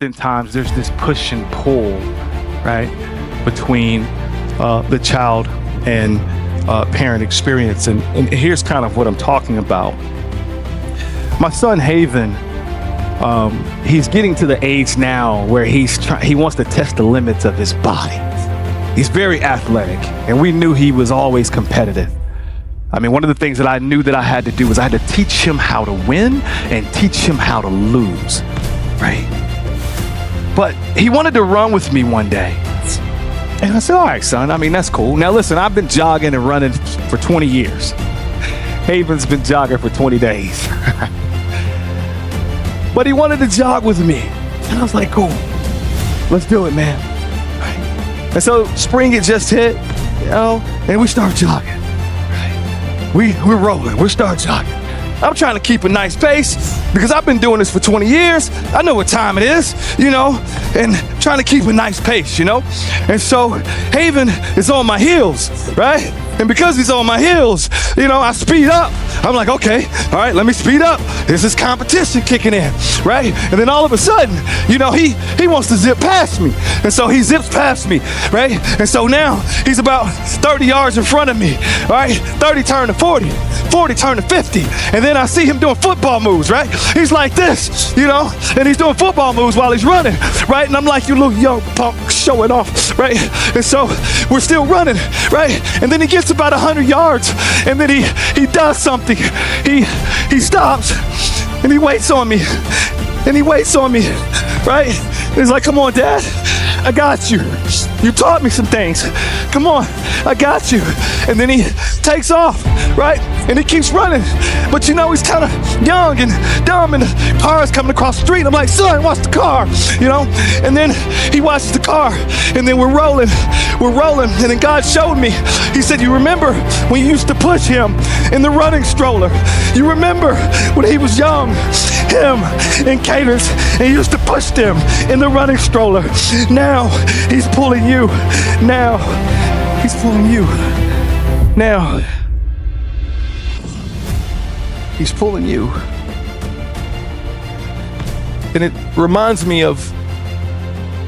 Oftentimes there's this push and pull, right, between the child and parent experience. And here's kind of what I'm talking about. My son Haven, he's getting to the age now where he wants to test the limits of his body. He's very athletic, and we knew he was always competitive. I mean, one of the things that I knew that I had to do was I had to teach him how to win and teach him how to lose, right? But he wanted to run with me one day. And I said, all right, son, I mean, that's cool. Now listen, I've been jogging and running for 20 years. Haven's been jogging for 20 days. But he wanted to jog with me. And I was like, cool, let's do it, man. Right. And so spring had just hit, and we start jogging. Right. We're rolling, we start jogging. I'm trying to keep a nice pace because I've been doing this for 20 years. I know what time it is, and trying to keep a nice pace, And so Haven is on my heels, right? And because he's on my heels, I speed up. I'm like, okay, all right, let me speed up. This is competition kicking in, right? And then all of a sudden, he wants to zip past me. And so he zips past me, right? And so now he's about 30 yards in front of me, right? 30 turn to 40, 40 turn to 50. And then I see him doing football moves, right? He's like this, and he's doing football moves while he's running, right? And I'm like, you little young punk showing off, right? And so we're still running, right? And then he gets about 100 yards, and then he does something. He stops, and he waits on me, right? And he's like, come on, Dad, I got you. You taught me some things. Come on, I got you. And then he takes off, right? And he keeps running. But he's kind of young and dumb, and the car is coming across the street. I'm like, son, watch the car, And then he watches the car, and then we're rolling. And then God showed me. He said, you remember when you used to push him in the running stroller? You remember when he was young, him and Cadence, and he used to push them in the running stroller. Now he's pulling you. Now he's pulling you. Now he's pulling you. And it reminds me of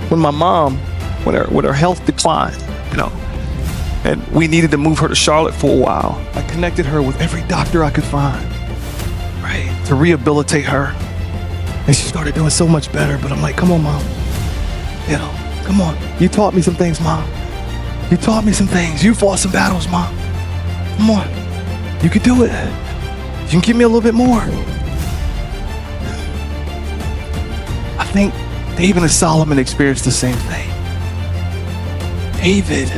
when my mom, when her health declined, and we needed to move her to Charlotte for a while. I connected her with every doctor I could find, right, to rehabilitate her. And she started doing so much better, but I'm like, come on, Mom. Come on. You taught me some things, Mom. You taught me some things. You fought some battles, Mom. Come on. You could do it. You can give me a little bit more. I think David and Solomon experienced the same thing. David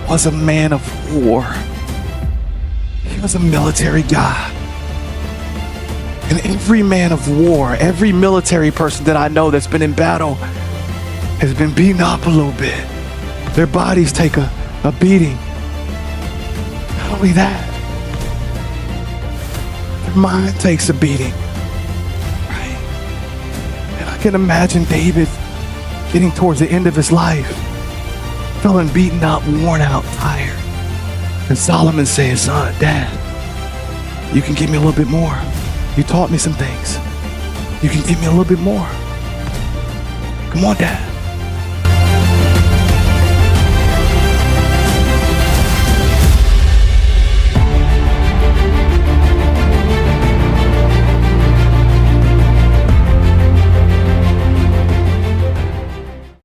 was a man of war. He was a military guy. And every man of war, every military person that I know that's been in battle has been beaten up a little bit. Their bodies take a beating. Not only that, their mind takes a beating. Right? And I can imagine David getting towards the end of his life, feeling beaten up, worn out, tired. And Solomon saying, son, Dad, you can give me a little bit more. You taught me some things. You can give me a little bit more. Come on, Dad.